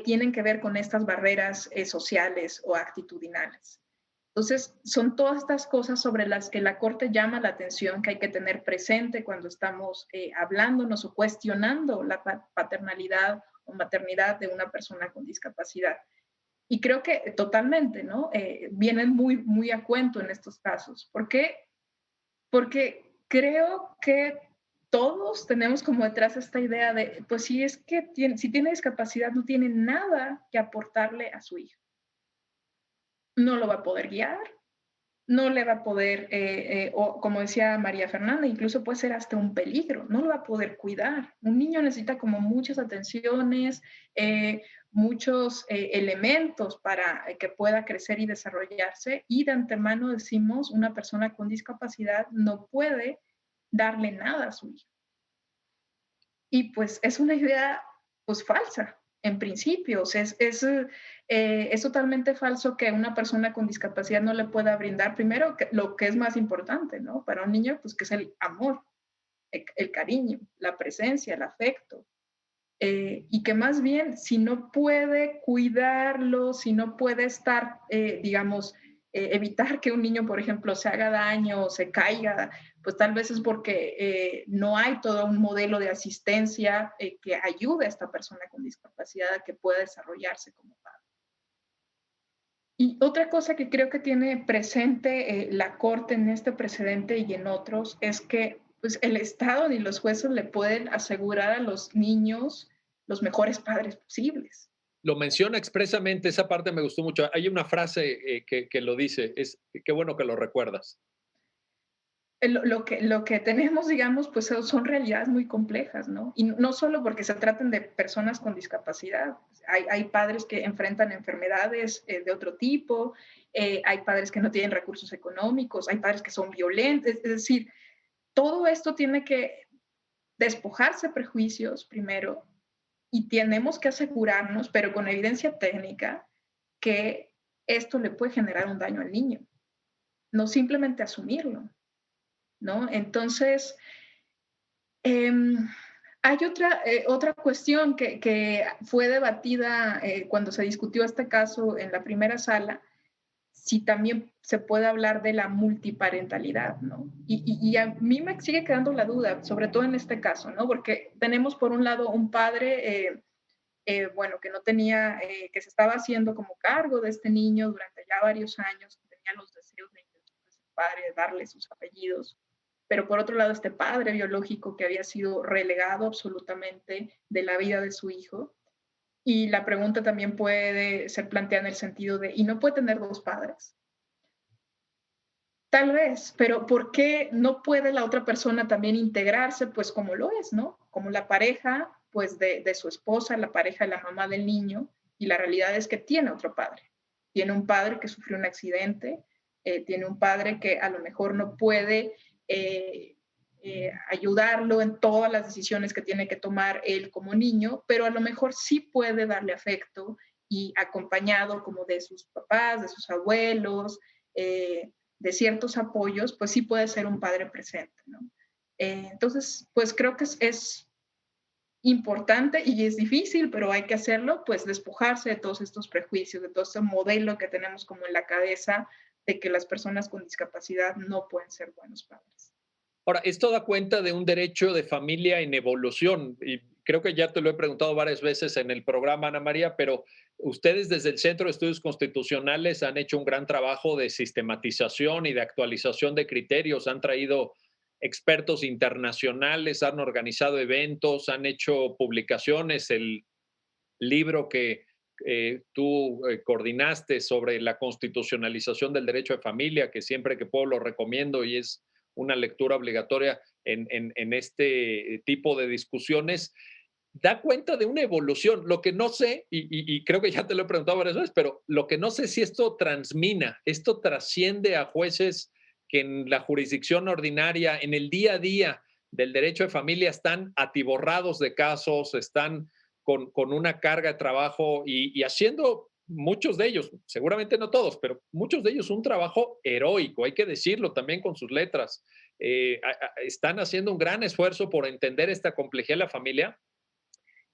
tienen que ver con estas barreras sociales o actitudinales. Entonces, son todas estas cosas sobre las que la Corte llama la atención que hay que tener presente cuando estamos hablándonos o cuestionando la paternalidad o maternidad de una persona con discapacidad. Y creo que totalmente, ¿no? Vienen muy, muy a cuento en estos casos. ¿Por qué? Porque creo que todos tenemos como detrás esta idea de, pues si es que si tiene discapacidad, no tiene nada que aportarle a su hijo. No lo va a poder guiar, no le va a poder, o como decía María Fernanda, incluso puede ser hasta un peligro, no lo va a poder cuidar. Un niño necesita como muchas atenciones, muchos elementos para que pueda crecer y desarrollarse, y de antemano decimos, una persona con discapacidad no puede darle nada a su hijo. Y pues es una idea pues falsa, en principio. O sea, es totalmente falso que una persona con discapacidad no le pueda brindar, primero, lo que es más importante, ¿no? Para un niño, pues que es el amor, el cariño, la presencia, el afecto. Y que más bien, si no puede cuidarlo, si no puede estar, digamos, evitar que un niño, por ejemplo, se haga daño o se caiga, pues tal vez es porque no hay todo un modelo de asistencia que ayude a esta persona con discapacidad a que pueda desarrollarse como tal. Y otra cosa que creo que tiene presente la Corte en este precedente y en otros es que pues, el Estado ni los jueces le pueden asegurar a los niños los mejores padres posibles. Lo menciona expresamente, esa parte me gustó mucho. Hay una frase que lo dice, qué bueno que lo recuerdas. Lo que tenemos, digamos, pues son realidades muy complejas, ¿no? Y no solo porque se traten de personas con discapacidad. Hay padres que enfrentan enfermedades de otro tipo, hay padres que no tienen recursos económicos, hay padres que son violentos. Es decir, todo esto tiene que despojarse prejuicios primero y tenemos que asegurarnos, pero con evidencia técnica, que esto le puede generar un daño al niño, no simplemente asumirlo, ¿no? Entonces, hay otra cuestión que fue debatida cuando se discutió este caso en la primera sala, si también se puede hablar de la multiparentalidad, ¿no? Y a mí me sigue quedando la duda, sobre todo en este caso, ¿no? Porque tenemos por un lado un padre, bueno, que no tenía, que se estaba haciendo como cargo de este niño durante ya varios años, que tenía los deseos de su padre, de darle sus apellidos, pero por otro lado este padre biológico que había sido relegado absolutamente de la vida de su hijo. Y la pregunta también puede ser planteada en el sentido de, ¿y no puede tener dos padres? Tal vez, pero ¿por qué no puede la otra persona también integrarse? Pues como lo es, ¿no? Como la pareja, pues de su esposa, la pareja de la mamá del niño, y la realidad es que tiene otro padre. Tiene un padre que sufrió un accidente, tiene un padre que a lo mejor no puede ayudarlo en todas las decisiones que tiene que tomar él como niño, pero a lo mejor sí puede darle afecto y acompañado como de sus papás, de sus abuelos, de ciertos apoyos, pues sí puede ser un padre presente, ¿no? Entonces, pues creo que es importante y es difícil, pero hay que hacerlo, pues despojarse de todos estos prejuicios, de todo este modelo que tenemos como en la cabeza de que las personas con discapacidad no pueden ser buenos padres. Ahora, esto da cuenta de un derecho de familia en evolución y creo que ya te lo he preguntado varias veces en el programa, Ana María, pero ustedes desde el Centro de Estudios Constitucionales han hecho un gran trabajo de sistematización y de actualización de criterios, han traído expertos internacionales, han organizado eventos, han hecho publicaciones, el libro que tú coordinaste sobre la constitucionalización del derecho de familia, que siempre que puedo lo recomiendo y es una lectura obligatoria en este tipo de discusiones, da cuenta de una evolución. Lo que no sé, y creo que ya te lo he preguntado varias veces, pero lo que no sé si esto transmina, esto trasciende a jueces que en la jurisdicción ordinaria, en el día a día del derecho de familia, están atiborrados de casos, están con una carga de trabajo y haciendo muchos de ellos, seguramente no todos, pero muchos de ellos un trabajo heroico, hay que decirlo también con sus letras. Están haciendo un gran esfuerzo por entender esta complejidad de la familia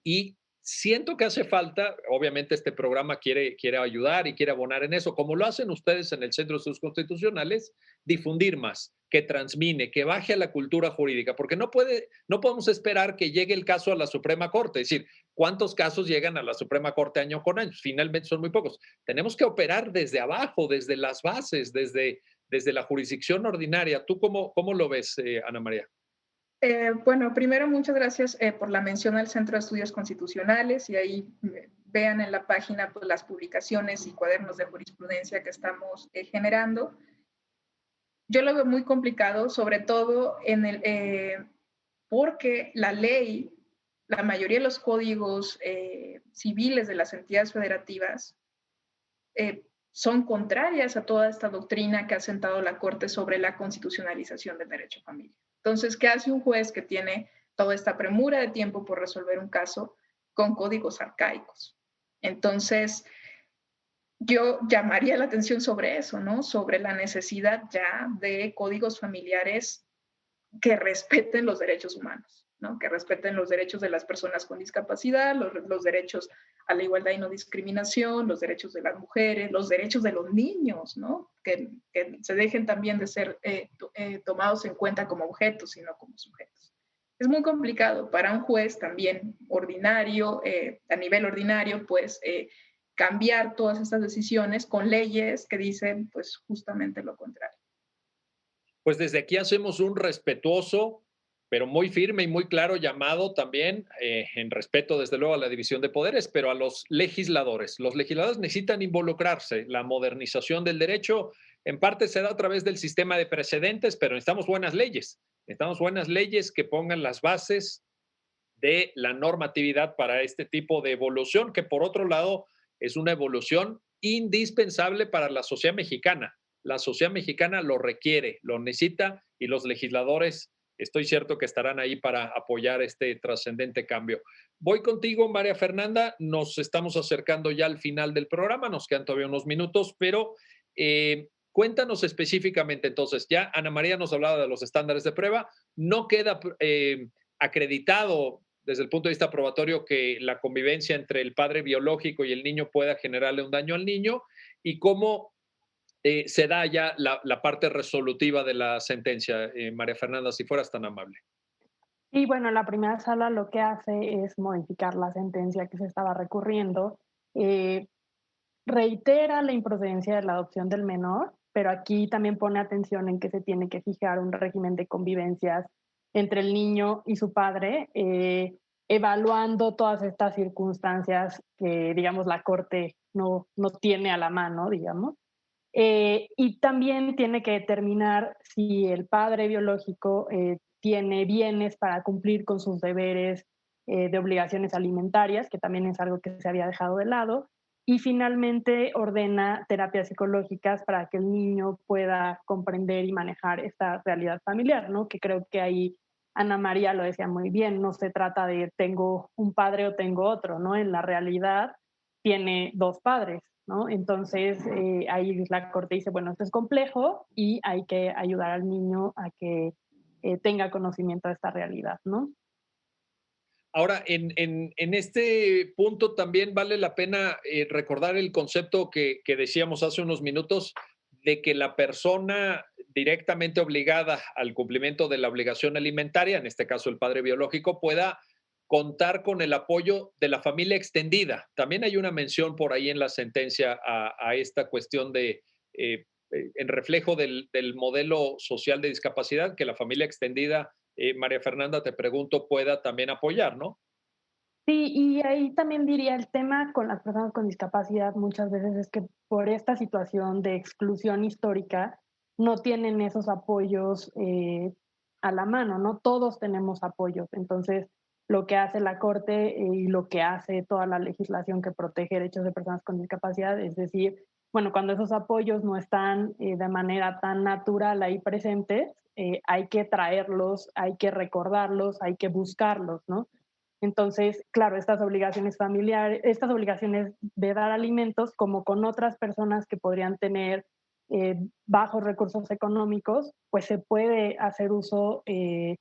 y siento que hace falta, obviamente este programa quiere ayudar y quiere abonar en eso, como lo hacen ustedes en el Centro de Estudios Constitucionales, difundir más, que transmine, que baje a la cultura jurídica, porque no podemos esperar que llegue el caso a la Suprema Corte, es decir, ¿cuántos casos llegan a la Suprema Corte año con año? Finalmente son muy pocos. Tenemos que operar desde abajo, desde las bases, desde la jurisdicción ordinaria. ¿Tú cómo lo ves, Ana María? Bueno, primero muchas gracias por la mención al Centro de Estudios Constitucionales y ahí vean en la página pues, las publicaciones y cuadernos de jurisprudencia que estamos generando. Yo lo veo muy complicado, sobre todo porque la ley, la mayoría de los códigos civiles de las entidades federativas son contrarias a toda esta doctrina que ha sentado la Corte sobre la constitucionalización del derecho a familia. Entonces, ¿qué hace un juez que tiene toda esta premura de tiempo por resolver un caso con códigos arcaicos? Entonces, yo llamaría la atención sobre eso, ¿no? Sobre la necesidad ya de códigos familiares que respeten los derechos humanos, ¿no? Que respeten los derechos de las personas con discapacidad, los derechos a la igualdad y no discriminación, los derechos de las mujeres, los derechos de los niños, ¿no? Que se dejen también de ser tomados en cuenta como objetos, sino como sujetos. Es muy complicado para un juez también ordinario, a nivel ordinario, pues cambiar todas estas decisiones con leyes que dicen pues justamente lo contrario. Pues desde aquí hacemos un respetuoso, pero muy firme y muy claro llamado también, en respeto desde luego a la división de poderes, pero a los legisladores. Los legisladores necesitan involucrarse. La modernización del derecho en parte se da a través del sistema de precedentes, pero necesitamos buenas leyes. Necesitamos buenas leyes que pongan las bases de la normatividad para este tipo de evolución, que por otro lado es una evolución indispensable para la sociedad mexicana. La sociedad mexicana lo requiere, lo necesita y los legisladores estoy cierto que estarán ahí para apoyar este trascendente cambio. Voy contigo, María Fernanda. Nos estamos acercando ya al final del programa, nos quedan todavía unos minutos, pero cuéntanos específicamente entonces, ya Ana María nos hablaba de los estándares de prueba, no queda acreditado desde el punto de vista probatorio que la convivencia entre el padre biológico y el niño pueda generarle un daño al niño y cómo se da ya la parte resolutiva de la sentencia. María Fernanda, si fueras tan amable. Y bueno, la primera sala lo que hace es modificar la sentencia que se estaba recurriendo. Eh, Reitera la improcedencia de la adopción del menor, pero aquí también pone atención en que se tiene que fijar un régimen de convivencias entre el niño y su padre, evaluando todas estas circunstancias que, digamos, la Corte no tiene a la mano, digamos. Y también tiene que determinar si el padre biológico tiene bienes para cumplir con sus deberes de obligaciones alimentarias, que también es algo que se había dejado de lado. Y finalmente ordena terapias psicológicas para que el niño pueda comprender y manejar esta realidad familiar, ¿no? Que creo que ahí Ana María lo decía muy bien, no se trata de tengo un padre o tengo otro, ¿no? En la realidad tiene dos padres, ¿no? Entonces ahí la Corte dice, bueno, esto es complejo y hay que ayudar al niño a que tenga conocimiento de esta realidad, ¿no? Ahora, en este punto también vale la pena recordar el concepto que decíamos hace unos minutos de que la persona directamente obligada al cumplimiento de la obligación alimentaria, en este caso el padre biológico, pueda contar con el apoyo de la familia extendida. También hay una mención por ahí en la sentencia a esta cuestión de, en reflejo del modelo social de discapacidad, que la familia extendida María Fernanda, te pregunto, pueda también apoyar, ¿no? Sí, y ahí también diría el tema con las personas con discapacidad muchas veces es que por esta situación de exclusión histórica no tienen esos apoyos a la mano, ¿no? Todos tenemos apoyos. Entonces, lo que hace la Corte y lo que hace toda la legislación que protege derechos de personas con discapacidad es decir, bueno, cuando esos apoyos no están de manera tan natural ahí presentes, hay que traerlos, hay que recordarlos, hay que buscarlos, ¿no? Entonces, claro, estas obligaciones familiares, estas obligaciones de dar alimentos, como con otras personas que podrían tener bajos recursos económicos, pues se puede hacer uso de,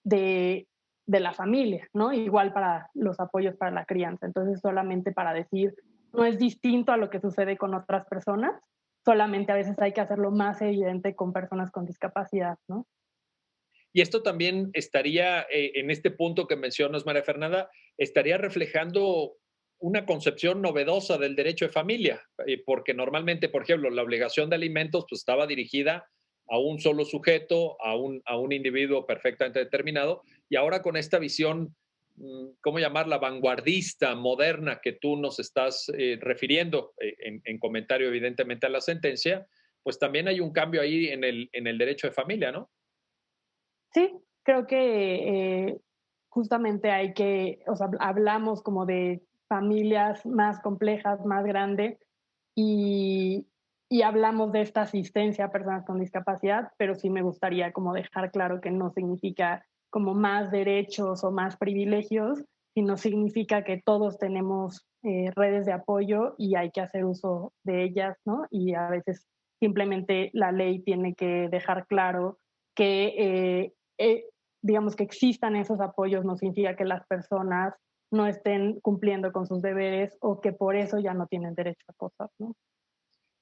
de la familia, ¿no? Igual para los apoyos para la crianza. Entonces, solamente para decir, no es distinto a lo que sucede con otras personas, solamente a veces hay que hacerlo más evidente con personas con discapacidad, ¿no? Y esto también estaría, en este punto que mencionas, María Fernanda, estaría reflejando una concepción novedosa del derecho de familia, porque normalmente, por ejemplo, la obligación de alimentos pues, estaba dirigida a un solo sujeto, a un individuo perfectamente determinado, y ahora con esta visión, ¿cómo llamarla? Vanguardista, moderna, que tú nos estás refiriendo en comentario evidentemente a la sentencia, pues también hay un cambio ahí en el derecho de familia, ¿no? Sí, creo que justamente hay que, o sea, hablamos como de familias más complejas, más grandes, y, y hablamos de esta asistencia a personas con discapacidad, pero sí me gustaría como dejar claro que no significa como más derechos o más privilegios, sino significa que todos tenemos redes de apoyo y hay que hacer uso de ellas, ¿no? Y a veces simplemente la ley tiene que dejar claro que digamos que existan esos apoyos no significa que las personas no estén cumpliendo con sus deberes o que por eso ya no tienen derecho a cosas, ¿no?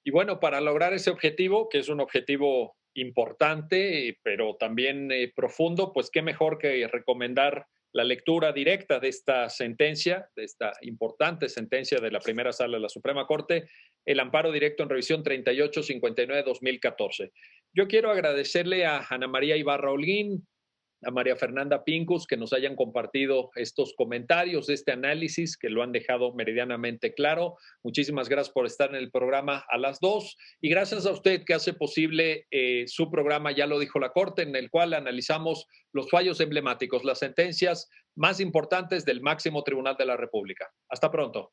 Y bueno, para lograr ese objetivo, que es un objetivo importante, pero también profundo, pues qué mejor que recomendar la lectura directa de esta sentencia, de esta importante sentencia de la primera sala de la Suprema Corte, el amparo directo en revisión 3859-2014. Yo quiero agradecerle a Ana María Ibarra Holguín, a María Fernanda Pincus, que nos hayan compartido estos comentarios, este análisis, que lo han dejado meridianamente claro. Muchísimas gracias por estar en el programa a las 2 y gracias a usted que hace posible su programa, ya lo dijo la Corte, en el cual analizamos los fallos emblemáticos, las sentencias más importantes del máximo tribunal de la República. Hasta pronto.